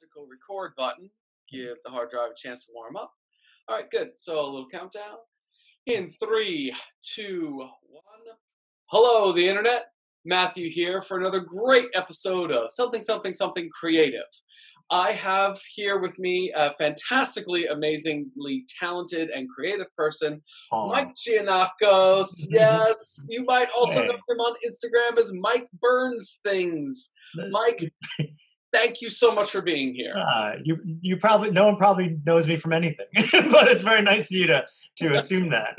magical record button. Give the hard drive a chance to warm up. All right, good. So a little countdown. In 3, 2, 1. Hello, the internet. Matthew here for another great episode of Something Creative. I have here with me a fantastically, amazingly talented and creative person, Mike Aw. Gianakos. Yes, you might also know Hey, him on Instagram as Mike Burns Things. that- Mike, thank you so much for being here. you probably no one probably knows me from anything, but it's very nice of you to assume that.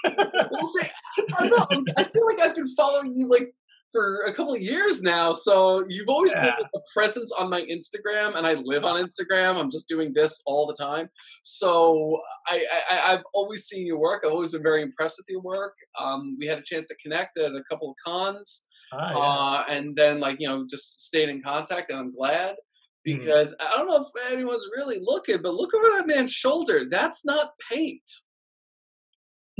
We'll see. I don't know. I feel like I've been following you like for a couple of years now. So you've always been Yeah. like, a presence on my Instagram, and I live on Instagram. I'm just doing this all the time. So I've always seen your work. I've always been very impressed with your work. We had a chance to connect at a couple of cons, Yeah. and then just stayed in contact, and I'm glad. Hmm. Because I don't know if anyone's really looking, but look over that man's shoulder. That's not paint.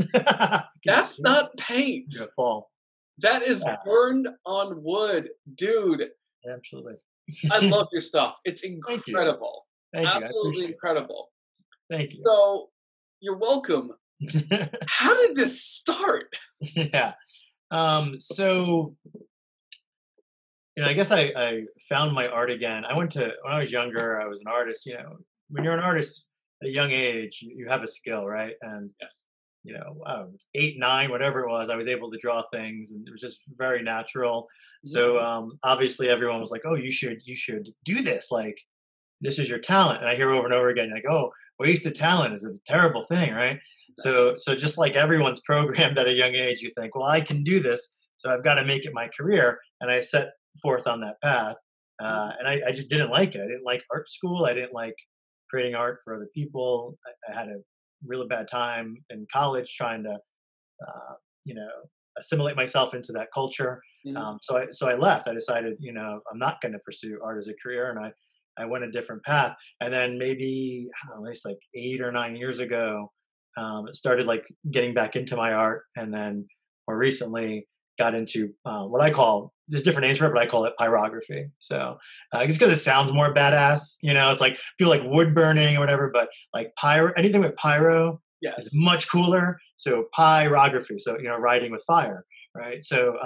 Can you That's see? not paint. You're gonna fall. That is Yeah, burned on wood. Dude, absolutely. I love your stuff. It's Thank you. incredible. Thank you. I Absolutely appreciate incredible. it. Thank you. So, you're welcome. How did this start? Yeah. So I guess I found my art again. When I was younger, I was an artist. When you're an artist at a young age, you have a skill, right? And Yes. 8, 9, whatever it was, I was able to draw things, and it was just very natural. Mhm. So obviously, everyone was like, "Oh, you should do this. Like, this is your talent." And I hear over and over again, like, "Oh, wasted talent is a terrible thing, right?" So just like everyone's programmed at a young age, you think, "Well, I can do this, so I've got to make it my career." And I set forth on that path, Mhm. and I just didn't like it. I didn't like art school. I didn't like creating art for other people. I had a really bad time in college trying to, uh, you know, assimilate myself into that culture. Mhm. So I left. I decided, I'm not going to pursue art as a career, and I went a different path. And then maybe I don't know, it's like 8 or 9 years ago, started like getting back into my art, and then more recently got into what I call, there's different names for it, but I call it pyrography. So just because it sounds more badass, it's like people like wood burning or whatever, but like pyro, anything with pyro is Yes. much cooler. So pyrography, so writing with fire, right? So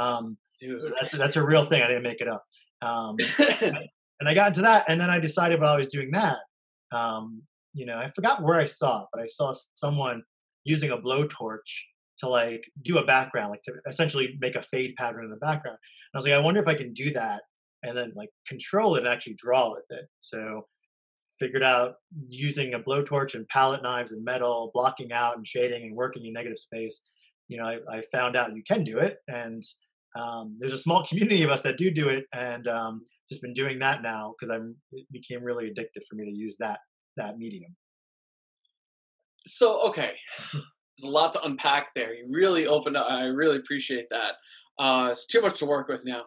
Dude. that's a real thing. I didn't make it up. And I got into that, and then I decided while I was doing that, I forgot where I saw it, but I saw someone using a blowtorch to like do a background, like to essentially make a fade pattern in the background. And I was like, I wonder if I can do that and then like control it and actually draw with it. So figured out using a blowtorch and palette knives and metal, blocking out and shading and working in negative space. I found out you can do it, and there's a small community of us that do it, and just been doing that now because it became really addictive for me to use that medium. So, okay. There's a lot to unpack there. You really opened up. I really appreciate that. It's too much to work with now.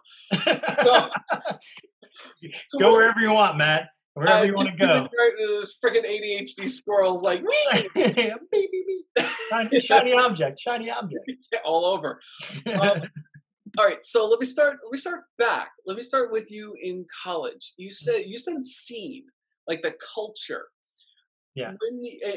So, so Go what, wherever you want, Matt. Wherever you want to you've been go. right with those freaking ADHD squirrels like me Beep, beep, beep. Shiny object, shiny object. all over. Um, all right, so let me start. Let me start back. Let me start with you in college. You said scene, like the culture. Yeah.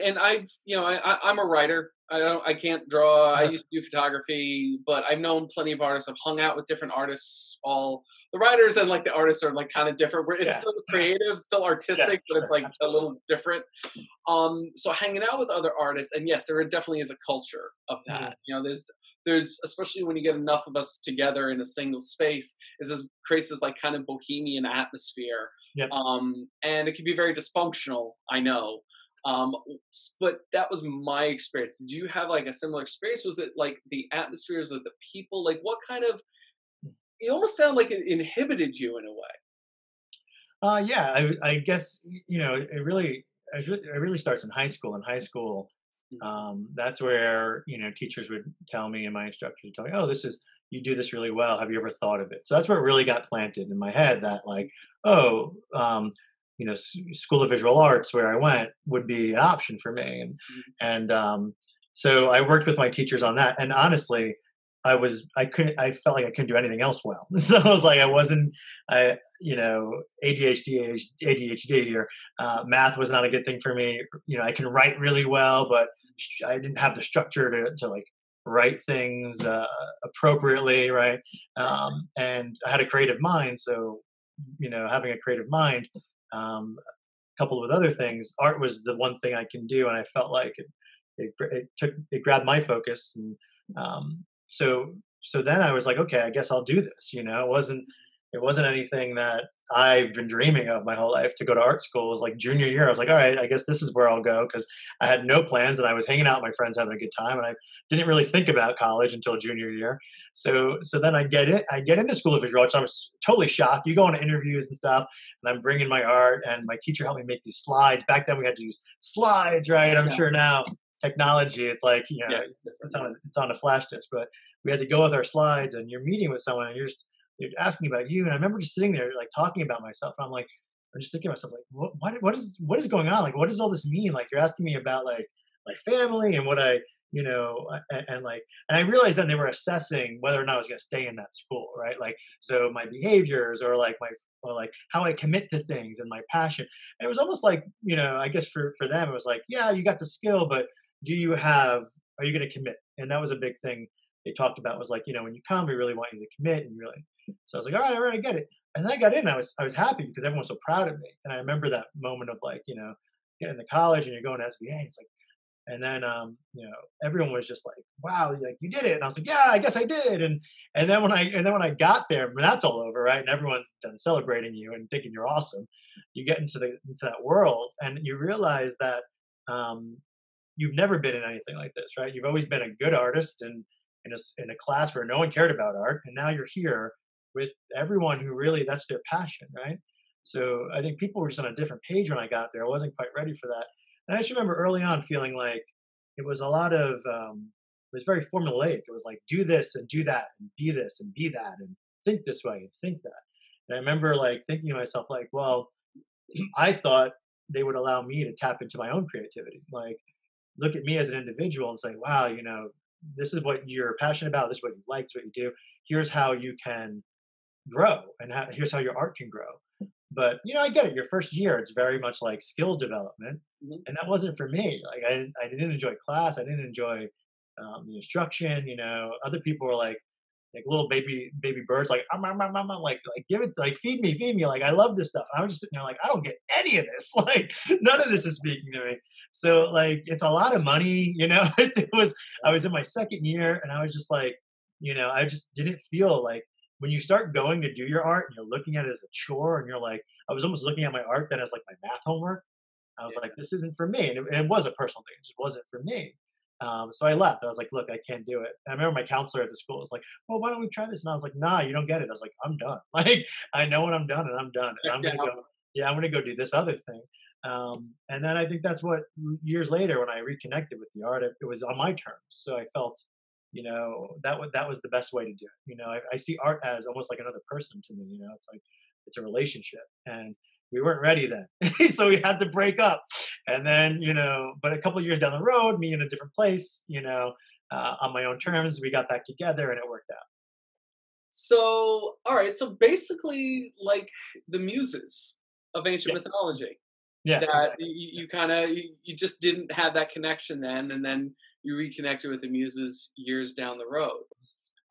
And I'm a writer. I can't draw. I Uh, used to do photography, but I've known plenty of artists. I've hung out with different artists. All the writers and like the artists are like kind of different. Where it's yeah. still creative, still Yeah. artistic, but it's Sure. like a Absolutely. little different. So hanging out with other artists, and yes, there definitely is a culture of that. Mhm. There's especially when you get enough of us together in a single space, is this creates this like kind of bohemian atmosphere. Yep. And it can be very dysfunctional. I know. Um, but that was my experience. Did you have like a similar experience? Was it like the atmospheres of the people? Like what kind of? It almost sounded like it inhibited you in a way. Yeah. I guess it really starts in high school. In high school, Mhm. that's where teachers would tell me, and my instructors would tell me, "Oh, you do this really well. Have you ever thought of it?" So that's where it really got planted in my head that like, oh, School of Visual Arts where I went would be an option for me, and so I worked with my teachers on that. And honestly, I felt like I couldn't do anything else well. So I was like, I wasn't, I, ADHD here. Math was not a good thing for me. I can write really well, but I didn't have the structure to like write things appropriately, right? And I had a creative mind, so having a creative mind, coupled with other things, art was the one thing I can do, and I felt like it grabbed my focus, and so then I was like, okay, I guess I'll do this. It wasn't anything that I've been dreaming of my whole life to go to art school. It was like junior year. I was like, all right, I guess this is where I'll go, because I had no plans and I was hanging out with my friends having a good time, and I didn't really think about college until junior year. So then I get into School of Visual Arts. I was totally shocked. You go on interviews and stuff, and I'm bringing my art, and my teacher helped me make these slides. Back then we had to use slides, right? I'm Yeah. sure now technology, it's like Yeah, it's on a flash disk, but we had to go with our slides, and you're meeting with someone, and they're asking about you, and I remember just sitting there like talking about myself, and I'm just thinking to myself, like, what is going on, like, what does all this mean, like, you're asking me about like my family and what I and I realized then they were assessing whether or not I was going to stay in that school, right? Like, so my behaviors, or like how I commit to things and my passion. And it was almost like, I guess for them it was like, yeah, you got the skill, but are you going to commit? And that was a big thing they talked about, was like, when you come, we really want you to commit, and really. So I was like, all right, I get it. And then I got in. I was happy because everyone was so proud of me. And I remember that moment of like, getting to college and you're going to SVA. It's like, and then everyone was just like, wow, like, you did it. And I was like, yeah, I guess I did. And then when I got there, when that's all over, right, and everyone's done celebrating you and thinking you're awesome, you get into that world, and you realize that you've never been in anything like this, right? You've always been a good artist, and in a class where no one cared about art, and now you're here with everyone who really, that's their passion, right? So I think people were just on a different page when I got there. I wasn't quite ready for that. And I just remember early on feeling like it was a lot of it was very formulaic. It was like, do this and do that and be this and be that and think this way and think that. And I remember like thinking to myself, like, well, I thought they would allow me to tap into my own creativity. Like, look at me as an individual and say, wow, this is what you're passionate about. This is what you like. This is what you do. Here's how you can grow, and here's how your art can grow. But I get it. Your first year, it's very much like skill development, Mhm. and that wasn't for me. Like, I didn't enjoy class. I didn't enjoy the instruction. Other people were like little baby birds, like, like, give it, like, feed me, like, I love this stuff. I was just sitting there like, I don't get any of this. Like, none of this is speaking to me. So like, it's a lot of money. I was in my second year, and I was just like, I just didn't feel like, when you start going to do your art and you're looking at it as a chore, and you're like, I was almost looking at my art then as like my math homework. I was like, this isn't for me. And it was a personal thing. It just wasn't for me. So I left. I was like, look, I can't do it. And I remember my counselor at the school was like, well, why don't we try this? And I was like, nah, you don't get it. I was like, I'm done. Like, I know when I'm done, and I'm done. And Check I'm going to down. go, yeah, I'm going to go do this other thing. And then I think that's what, years later, when I reconnected with the art, it was on my terms. So I felt, that was the best way to do it. I see art as almost like another person to me. It's like, it's a relationship, and we weren't ready then. So we had to break up. And then, but a couple of years down the road, me in a different place, on my own terms, we got back together, and it worked out. So, all right. So basically, like the muses of ancient Yeah. mythology, Yeah, that exactly. you kind of you just didn't have that connection then, and then you reconnected with the muses years down the road.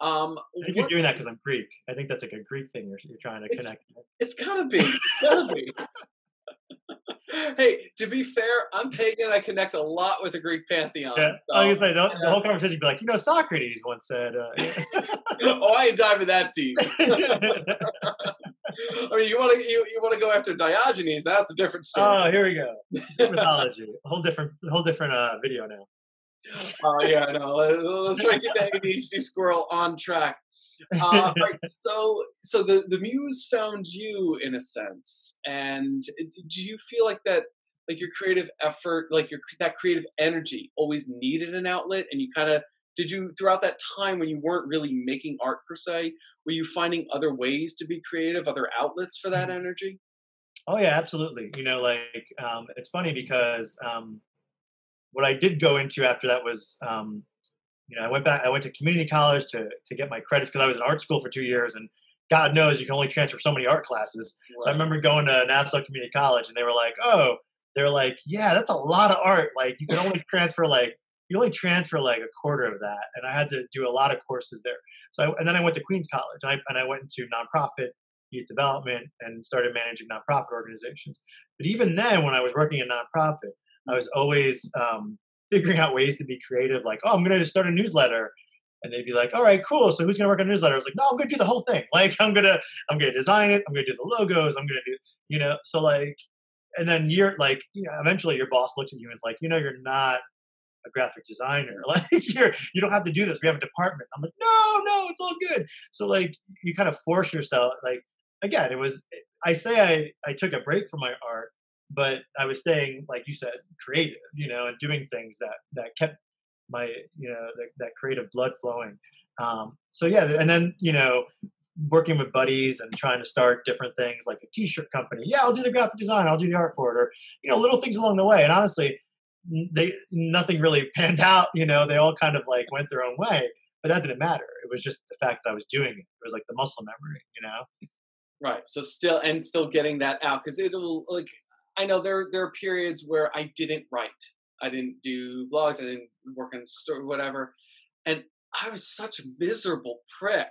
I think you're What doing that because I'm Greek. I think that's like a Greek thing you're trying to it's connect with. it's gotta be, it's gotta be. Hey, to be fair, I'm pagan. I connect a lot with the Greek pantheon. Yeah, I So, was gonna say the whole conversation would be like, Socrates once said, oh, I ain't diving that deep. yeah. I mean, you want to go after Diogenes? That's a different story. Oh, here we go. Greek mythology. A whole different video now. Oh yeah, I know. Let's try to keep that ADHD squirrel on track. Right. So the muse found you in a sense, and do you feel like that, like your creative effort, like your that creative energy, always needed an outlet, and you kind of did you throughout that time when you weren't really making art per se, were you finding other ways to be creative, other outlets for that energy? Oh yeah, absolutely. It's funny because what I did go into after that was I went to community college to get my credits because I was in art school for 2 years, and God knows you can only transfer so many art classes. So I Right. remember going to Nassau Community College, and they were like, "Oh, they're like, yeah, that's a lot of art. Like you only transfer like a quarter of that." And I had to do a lot of courses there. And then I went to Queens College, and I went into nonprofit youth development and started managing nonprofit organizations. But even then, when I was working in nonprofit, I was always figuring out ways to be creative. Like, oh, I'm going to start a newsletter, and they'd be like, "All right, cool. So who's going to work on a newsletter?" I was like, "No, I'm going to do the whole thing. Like, I'm gonna design it. I'm going to do the logos. I'm going to do, So like, and then eventually your boss looks at you and is like, you're not a graphic designer. Like, you don't have to do this. We have a department. I'm like, no, it's all good. So like, you kind of force yourself. Like, again, I took a break from my art, but I was staying, like you said, creative, and doing things that kept my, that creative blood flowing. So yeah, and then, working with buddies and trying to start different things like a t-shirt company. Yeah, I'll do the graphic design. I'll do the art for it, or, little things along the way. And honestly, nothing really panned out. They all kind of like went their own way, but that didn't matter. It was just the fact that I was doing it. It was like the muscle memory. Right. So still getting that out, because it'll, like, I know there are periods where I didn't write. I didn't do blogs. I didn't work on store, whatever, and I was such a miserable prick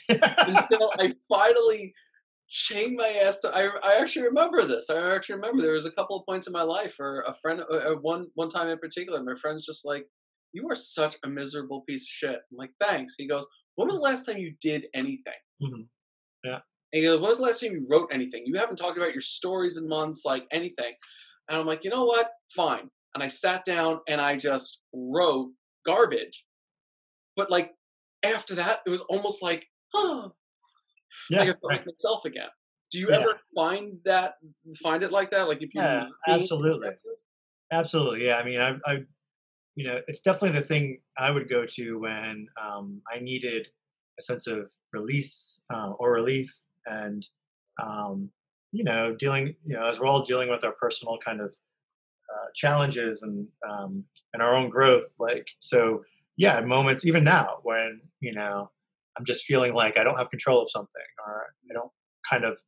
until I finally chained my ass to. I actually remember this. I actually remember there was a couple of points in my life where a friend, one time in particular, my friend's just like, "You are such a miserable piece of shit." I'm like, "Thanks." He goes, "When was the last time you did anything?" Hmm. Yeah. And he goes, "When was the last time you wrote anything? You haven't talked about your stories in months, like anything." And I'm like, "You know what? Fine." And I sat down and I just wrote garbage. But like after that, it was almost like, oh, like I Yeah. felt Right. like myself again. Do you Yeah. ever find it like that? Like if you're Yeah. being Absolutely. Absolutely. Yeah. I mean, it's definitely the thing I would go to when I needed a sense of release or relief, and dealing, as we're all dealing with our personal kind of challenges and our own growth. Like, so, yeah, moments even now when I'm just feeling like I don't have control of something, or I don't kind of,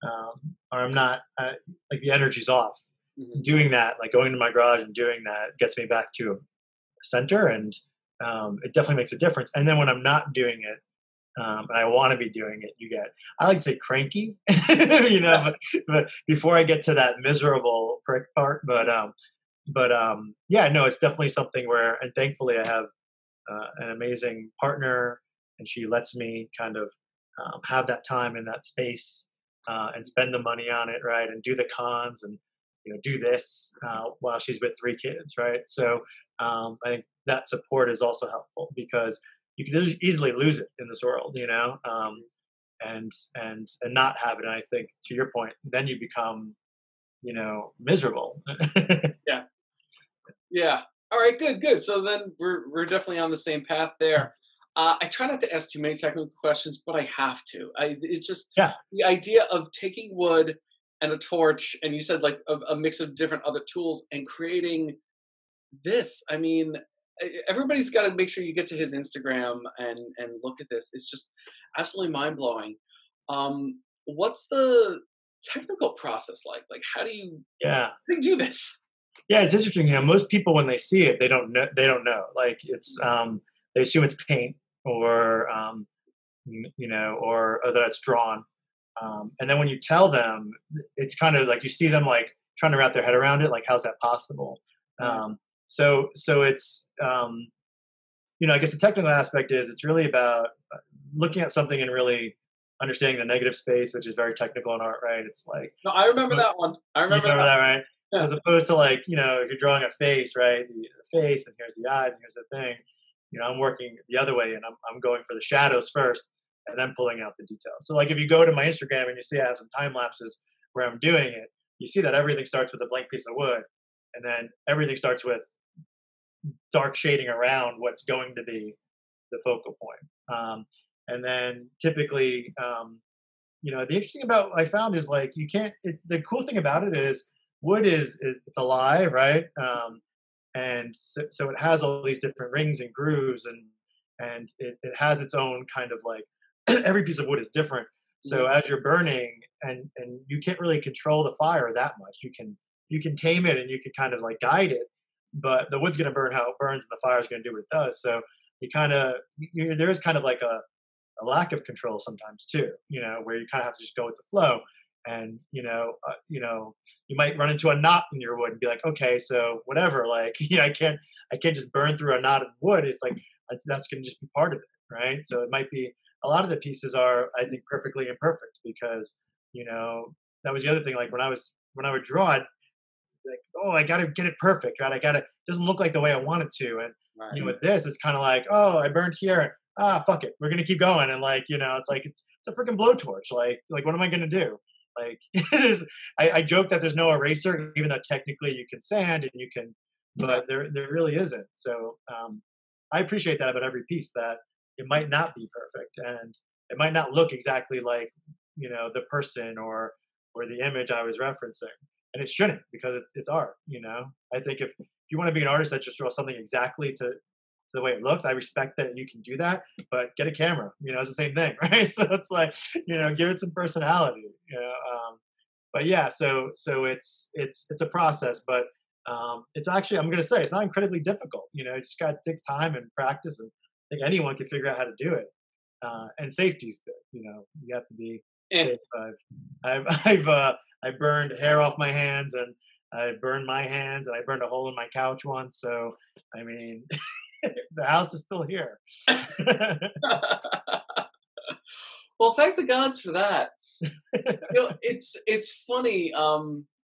or I'm not like the energy's off. Mhm. Doing that, like going to my garage and doing that, gets me back to center, and it definitely makes a difference. And then when I'm not doing it, and I want to be doing it, I like to say cranky, but before I get to that miserable prick part, yeah, no, it's definitely something where, and thankfully I have an amazing partner, and she lets me kind of have that time in that space, and spend the money on it, right, and do the cons, and do this while she's with 3 kids, right? So I think that support is also helpful, because you can easily lose it in this world, and not have it. And I think, to your point, then you become miserable. Yeah. Yeah. All right. Good. Good. So then we're definitely on the same path there. I try not to ask too many technical questions, but I have to. It's just Yeah. the idea of taking wood and a torch, and you said like a mix of different other tools, and creating this. I mean, everybody's got to make sure you get to his Instagram and look at this. It's just absolutely mind blowing. What's the technical process like? Like, Yeah. how do you do this? Yeah, it's interesting. Most people, when they see it, they don't know. They don't know. Like, it's they assume it's paint, or or that it's drawn. And then when you tell them, it's kind of like you see them like trying to wrap their head around it. Like, how's that possible? Right. So it's I guess the technical aspect is, it's really about looking at something and really understanding the negative space, which is very technical in art, right? It's like, No, I remember that one. I you remember remember that that, one. right? So Yeah. as opposed to, like, if you're drawing a face, right? The face, and here's the eyes, and here's the thing. I'm working the other way, and I'm going for the shadows first, and then pulling out the details. So like, if you go to my Instagram and you see I have some time lapses where I'm doing it, you see that everything starts with a blank piece of wood, and then everything starts with dark shading around what's going to be the focal point. And then typically, the interesting about I found is, like, you can't. The cool thing about it is wood it's alive, right? and so it has all these different rings and grooves, and it has its own kind of like every piece of wood is different. So Mhm. as you're burning, and you can't really control the fire that much. You can tame it and you can kind of like guide it, but the wood's going to burn how it burns, and the fire's going to do what it does. So you kind of there is kind of like a lack of control sometimes too, where you kind of have to just go with the flow. And you might run into a knot in your wood and be like, okay, so whatever, like, I can't just burn through a knot of wood. It's like that's going to just be part of it, right? So it might be a lot of the pieces are, I think, perfectly imperfect because that was the other thing. Like when I would draw it, like, oh, I got to get it perfect, right? I got to doesn't look like the way I want it to. And Right. with this, it's kind of like, oh, I burned here. Ah, fuck it, we're gonna keep going. And like, it's like it's a freaking blowtorch. Like, what am I gonna do? Like, I joke that there's no eraser, even though technically you can sand and you can, Right. but there really isn't. So I appreciate that about every piece, that it might not be perfect and it might not look exactly like the person or the image I was referencing, and it shouldn't, because it's art. I think if you want to be an artist that just draws something exactly to the way it looks, I respect that you can do that, but get a camera. It's the same thing, right? So it's like, give it some personality. But yeah, so it's a process, but it's actually, I'm gonna say, it's not incredibly difficult. It just got takes time and practice, and I think anyone can figure out how to do it. And safety is good. You have to be Eh. safe. I burned hair off my hands, and I burned my hands, and I burned a hole in my couch once. So I mean, the house is still here. Well, thank the gods for that. It's funny.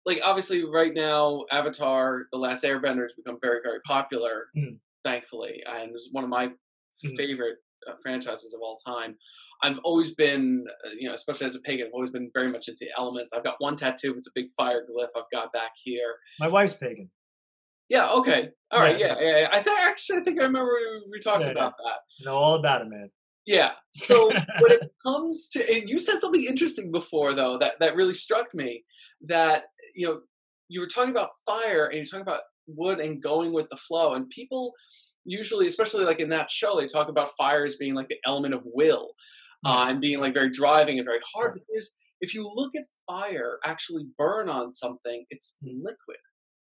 Like obviously, right now, Avatar: The Last Airbender has become very, very popular, Mm, thankfully, and is one of my mm. favorite franchises of all time. I've always been, especially as a pagan, I've always been very much into elements. I've got one tattoo; it's a big fire glyph I've got back here. My wife's pagan. Yeah. Okay. All right. Yeah, Yeah. yeah, Yeah. Yeah. I think I remember we talked yeah, yeah. about that. I know all about it, man. Yeah. So when it comes to, and you said something interesting before though that really struck me, that you know you were talking about fire and you're talking about wood and going with the flow, and people usually, especially like in that show, they talk about fire as being like the element of will, Yeah, and being like very driving and very hard. right. But if you look at fire actually burn on something, it's Mm, liquid.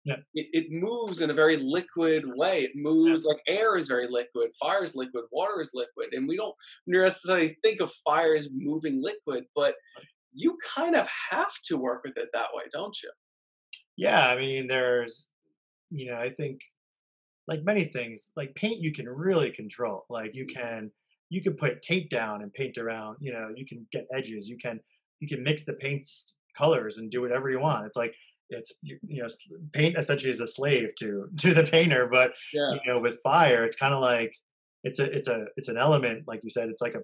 yeah, It moves in a very liquid way. It yeah. moves like air is very liquid, fire is liquid, water is liquid. And we don't necessarily think of fire as moving liquid, but you kind of have to work with it that way, don't you? Yeah, I mean, I think, like many things, like paint, you can really control. Like you can put tape down and paint around. You can get edges. You can mix the paint's colors and do whatever you want. It's like paint essentially is a slave to the painter. But Yeah. with fire, it's kind of like it's an element, like you said. It's like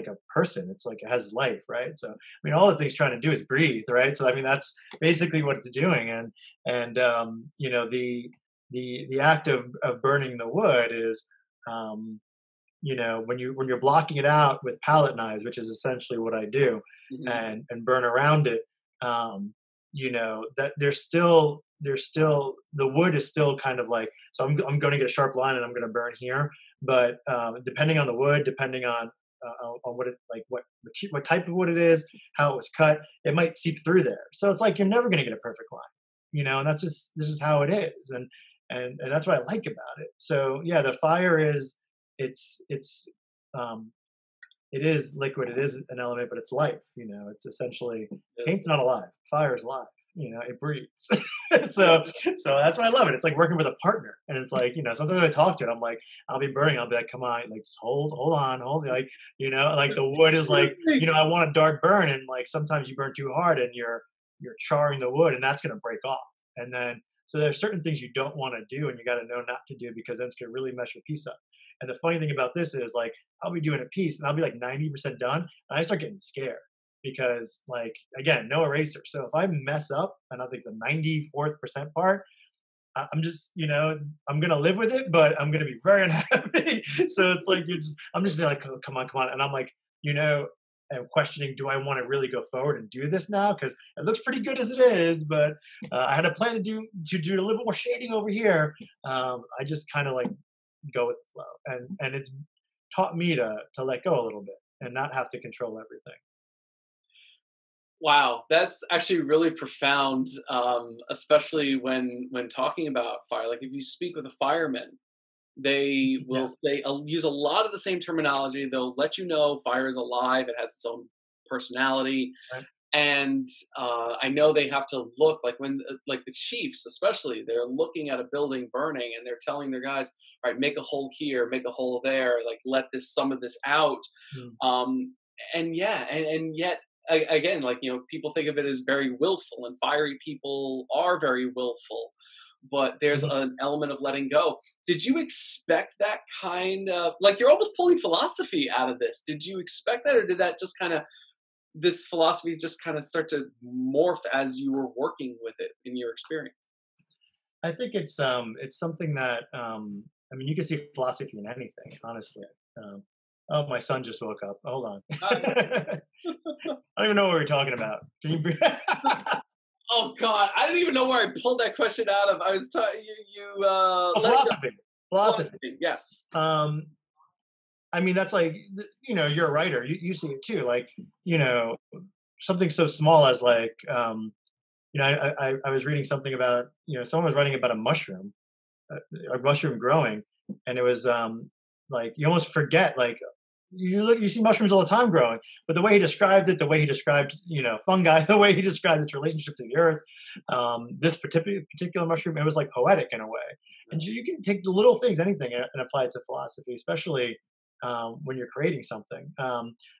a person. It's like it has life, right? So I mean, all the thing's trying to do is breathe, right? So I mean, that's basically what it's doing. And the act of burning the wood is, um, when you're blocking it out with palette knives, which is essentially what I do, Hmm. and burn around it. That there's still the wood is still kind of like, so I'm going to get a sharp line and I'm going to burn here, but depending on the wood, depending on what it like what type of wood it is, how it was cut, it might seep through there. So it's like you're never going to get a perfect line, and that's just this is how it is. And that's what I like about it. So yeah, the fire is it's um it is liquid, it is an element, but it's life. It's essentially, Yes. paint's not alive, fire is alive. It breathes. Yeah. So that's why I love it. It's like working with a partner, and it's like, sometimes I talk to it, I'm like, I'll be burning, I'll be like, come on, like, just hold on, like, like the wood is like, I want a dark burn, and like sometimes you burn too hard and you're charring the wood, and that's going to break off. And then, so there's certain things you don't want to do, and you got to know not to do, because then it's going to really mess your piece up. And the funny thing about this is, like, I'll be doing a piece and I'll be like 90% done, and I start getting scared because, like, again, no eraser. So if I mess up and I think the 94th percent part, I'm just, I'm gonna live with it, but I'm gonna be very unhappy. So it's like I'm just like, oh, come on, and I'm like, you know, am questioning, do I want to really go forward and do this now? Because it looks pretty good as it is, but I had a plan to do a little bit more shading over here. I just kind of like go with the flow, and it's taught me to let go a little bit and not have to control everything. Wow, that's actually really profound, especially when talking about fire. Like if you speak with a fireman, they Yeah. will say use a lot of the same terminology. They'll let you know fire is alive. It has its own personality, Right. and I know they have to look like when like the chiefs, especially, they're looking at a building burning and they're telling their guys, all right, make a hole here, make a hole there, like let this some of this out. Mm. And yeah, and yet again, like people think of it as very willful, and fiery people are very willful, but there's Mhm. an element of letting go. Did you expect that kind of, like, you're almost pulling philosophy out of this? Did you expect that, or did that just kind of, this philosophy just kind of start to morph as you were working with it in your experience? I think it's something that I mean, you can see philosophy in anything, honestly. Um, oh, my son just woke up. Hold on. I don't even know what we're talking about. Can you? Oh God, I didn't even know where I pulled that question out of. I was talking you Oh, let it go. philosophy. Philosophy. Yes. Um, I mean, that's like you're a writer. You see it too. Like you know, something so small as like I was reading something about someone was writing about a mushroom growing, and it was like you almost forget like you see mushrooms all the time growing, but the way he described it, the way he described fungi, the way he described its relationship to the earth, this particular mushroom, it was like poetic in a way. And so you can take the little things, anything, and apply it to philosophy, especially when you're creating something.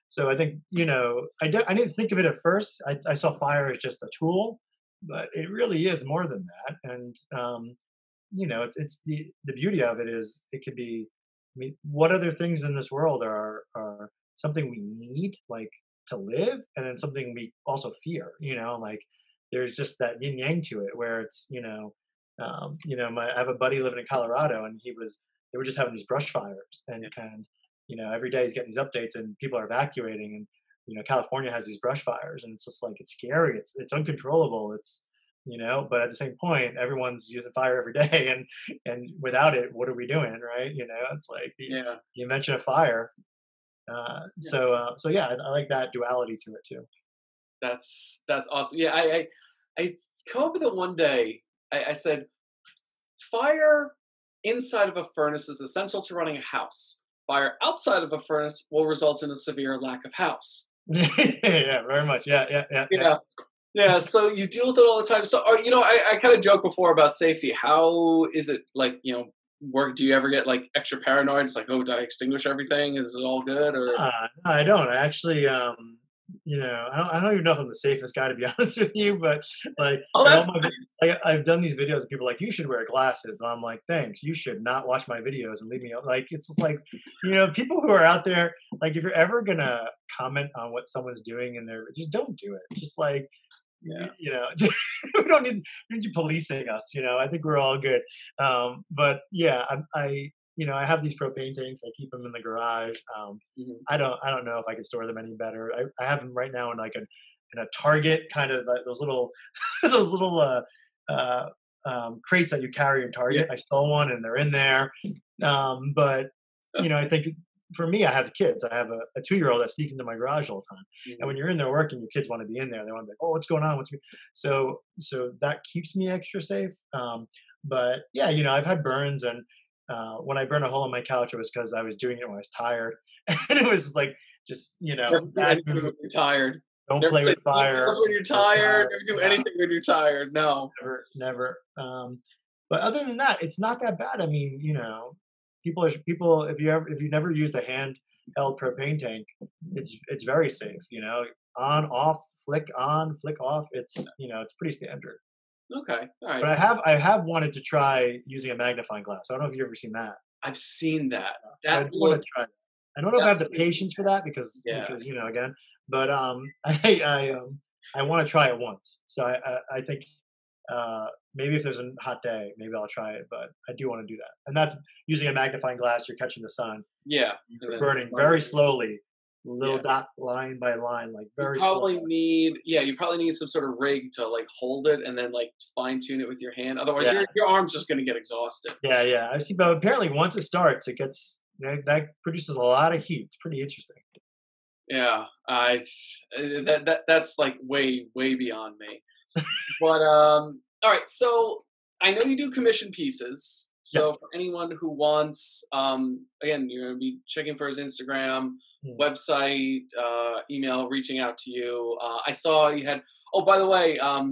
So I think I didn't think of it at first. I saw fire as just a tool, but it really is more than that. And it's the beauty of it is it could be. I mean, what other things in this world are something we need, like to live, and then something we also fear? Like there's just that yin yang to it, where it's I have a buddy living in Colorado, and they were just having these brush fires, and every day he's getting these updates, and people are evacuating, and California has these brush fires, and it's just like it's scary, it's uncontrollable, but at the same point everyone's using fire every day, and without it, what are we doing, right? It's like Yeah. the invention of fire. Yeah. So yeah, I like that duality to it too. That's awesome. Yeah, I come up with it one day. I said, fire inside of a furnace is essential to running a house. Fire outside of a furnace will result in a severe lack of house. Yeah, very much. Yeah, yeah, yeah, yeah. Yeah. Yeah, so you deal with it all the time. So, I kind of joked before about safety. How is it, like, work? Do you ever get like extra paranoid? It's like, oh, did I extinguish everything? Is it all good? Or No, I don't. I actually, I don't even know if I'm the safest guy to be honest with you, but like, oh, in all that's my, nice. like, I've done these videos and people are like, you should wear glasses. And I'm like, thanks. You should not watch my videos and leave me alone. Like, it's just like, people who are out there, like, if you're ever gonna comment on what someone's doing in their, just don't do it. Just like, Yeah. we don't need you policing us. I think we're all good. But yeah, I have these propane tanks. I keep them in the garage. Mhm. I don't know if I could store them any better. I have them right now in like in a Target kind of like those little those little crates that you carry in Yeah. Target. I stole one and they're in there. But I think for me, I have kids. I have a 2-year-old that sneaks into my garage all the time. And when Mhm. you're in there working, your kids want to be in there. They want to be like, oh, what's going on? So that keeps me extra safe. But yeah, I've had burns, and when I burned a hole in my couch, it was because I was doing it when I was tired, and it was like just Never do bad anything mood. when you're tired. Don't Never play say with emails fire. when you're Don't tired. fire. Never do No, anything when you're tired. No. never, never. But other than that, it's not that bad. I mean, people. If you never used a handheld propane tank, it's very safe. On off, flick on, flick off. It's pretty standard. Okay. All right. But I have wanted to try using a magnifying glass. I don't know if you've ever seen that. I've seen that. So I That do want to looked. try that. I don't know if I That have the looked. patience for that because Yeah. because again, but I want to try it once. So I think maybe if there's a hot day, maybe I'll try it. But I do want to do that, and that's using a magnifying glass. You're catching the sun. Yeah. And You're then burning very slowly, little Yeah. dot line by line, like You very slow. probably need, yeah, you probably need some sort of rig to like hold it and then like fine tune it with your hand. Otherwise, Yeah, your arm's just gonna get exhausted. yeah, yeah. I see, but apparently once it starts, it gets that produces a lot of heat. It's pretty interesting. Yeah, that's like way beyond me. But all right. So I know you do commission pieces. Yeah. So for anyone who wants, again, you're gonna be checking for his Instagram, Mm. website, email, reaching out to you. I saw you had. Oh, by the way, I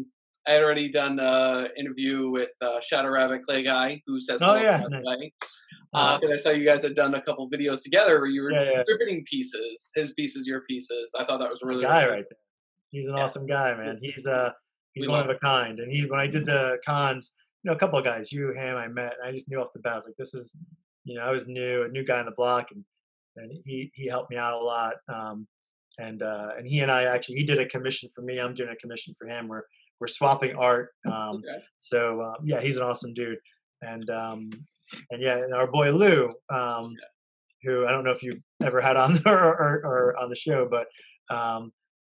had already done an interview with Shadow Rabbit Clay Guy, who says Oh hello, yeah, by the nice. way. Uh, Because I saw you guys had done a couple videos together where you were yeah, yeah. distributing pieces, his pieces, your pieces. I thought that was My really guy really right there. He's an yeah. awesome guy, man. He's We one love of a kind. And he when I did the cons, a couple of guys, you, him, I met, and I just knew off the bat. I was like, this is, I was new, a new guy on the block, and he helped me out a lot. And he and I actually he did a commission for me. I'm doing a commission for him. We're swapping art. Okay. Yeah, he's an awesome dude. And and yeah, and our boy Lou, who I don't know if you've ever had on or on the show, but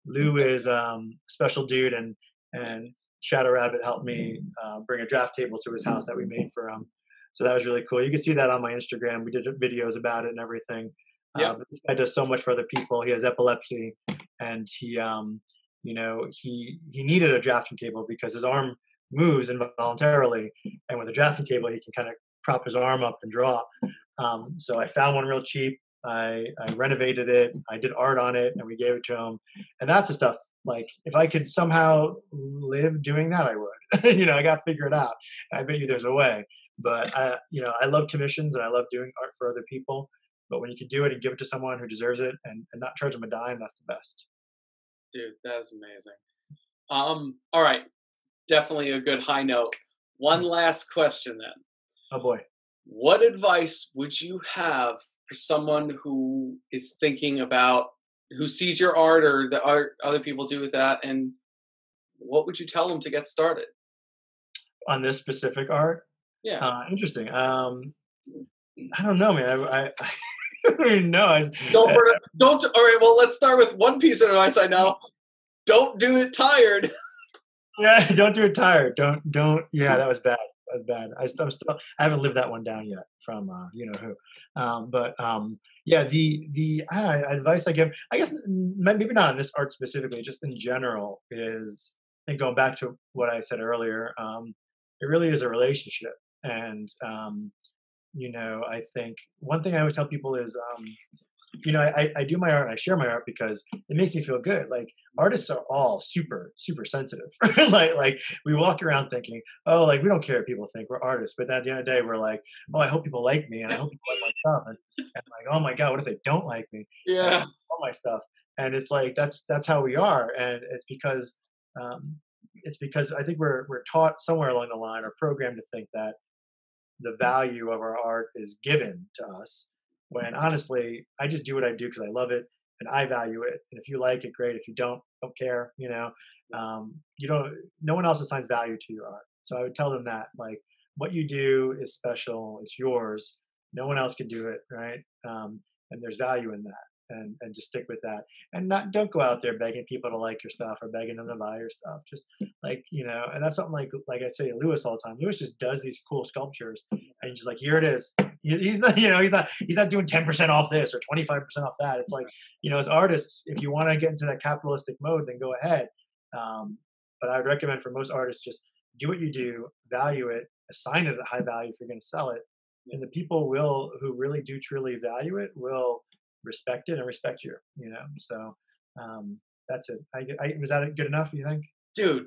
Lou is a special dude, and Shadow Rabbit helped me bring a draft table to his house that we made for him. So that was really cool. You can see that on my Instagram. We did videos about it and everything. Yep. But this guy does so much for other people. He has epilepsy, and he needed a drafting table because his arm moves involuntarily, and with a drafting table, he can kind of prop his arm up and draw. So I found one real cheap. I renovated it. I did art on it, and we gave it to him. And that's the stuff. Like, if I could somehow live doing that, I would. I got to figure it out. I bet you there's a way. But I love commissions and I love doing art for other people. But when you can do it and give it to someone who deserves it and not charge them a dime, that's the best. Dude, that is amazing. All right. Definitely a good high note. One last question then. Oh boy. What advice would you have for someone who is thinking about who sees your art or the art other people do with that, and what would you tell them to get started? On this specific art? Yeah. Interesting. I don't know, man. I don't even know. Don't. All right. Well, let's start with one piece of advice I know. Don't do it tired. Yeah, don't do it tired. Don't. Yeah, that was bad. That was bad. I'm still. I haven't lived that one down yet from who. Yeah, the advice I give, I guess maybe not on this art specifically, just in general, is and going back to what I said earlier. It really is a relationship, and I think one thing I always tell people is, I do my art and I share my art because it makes me feel good. Like, artists are all super, super sensitive. like we walk around thinking, oh, like we don't care what people think. We're artists. But at the end of the day, we're like, oh, I hope people like me and I hope people like my stuff. And like, oh my God, what if they don't like me? Yeah. All my stuff. And it's like that's how we are. And it's because I think we're taught somewhere along the line or programmed to think that the value of our art is given to us, when honestly I just do what I do because I love it and I value it, and if you like it, great. If you don't care. You don't, no one else assigns value to your art. So I would tell them that, like, what you do is special, it's yours, no one else can do it, right? And there's value in that, and just stick with that, and don't go out there begging people to like your stuff or begging them to buy your stuff. Just like, and that's something like I say to Lewis all the time. Lewis just does these cool sculptures, and he's just like, here it is. He's not, he's not doing 10% off this or 25% off that. It's like, as artists, if you want to get into that capitalistic mode, then go ahead. But I would recommend for most artists, just do what you do, value it, assign it a high value if you're going to sell it, and the people who really do truly value it will respect it and respect you. So that's it. Was that good enough, you think? Dude,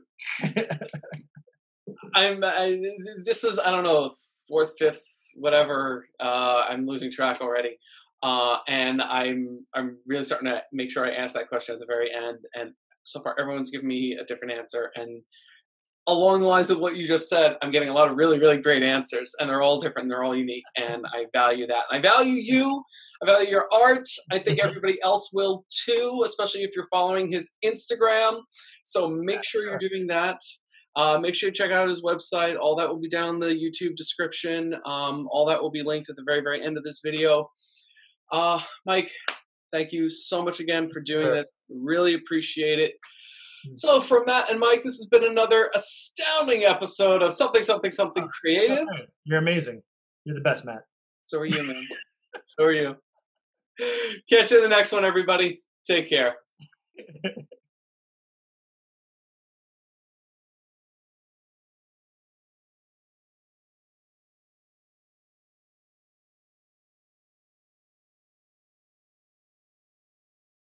this is, I don't know, fourth, fifth, whatever. I'm losing track already. And I'm really starting to make sure I ask that question at the very end. And so far, everyone's given me a different answer. And along the lines of what you just said, I'm getting a lot of really, really great answers, and they're all different. They're all unique, and I value that. I value you. I value your art. I think everybody else will too, especially if you're following his Instagram. So make sure you're doing that. Make sure you check out his website. All that will be down in the YouTube description. All that will be linked at the very, very end of this video. Mike, Thank you so much again for doing Sure. this. Really appreciate it. Mm. So from Matt and Mike, this has been another astounding episode of Something Creative. You're amazing. You're the best, Matt. So are you, man. So are you. Catch you in the next one, everybody. Take care.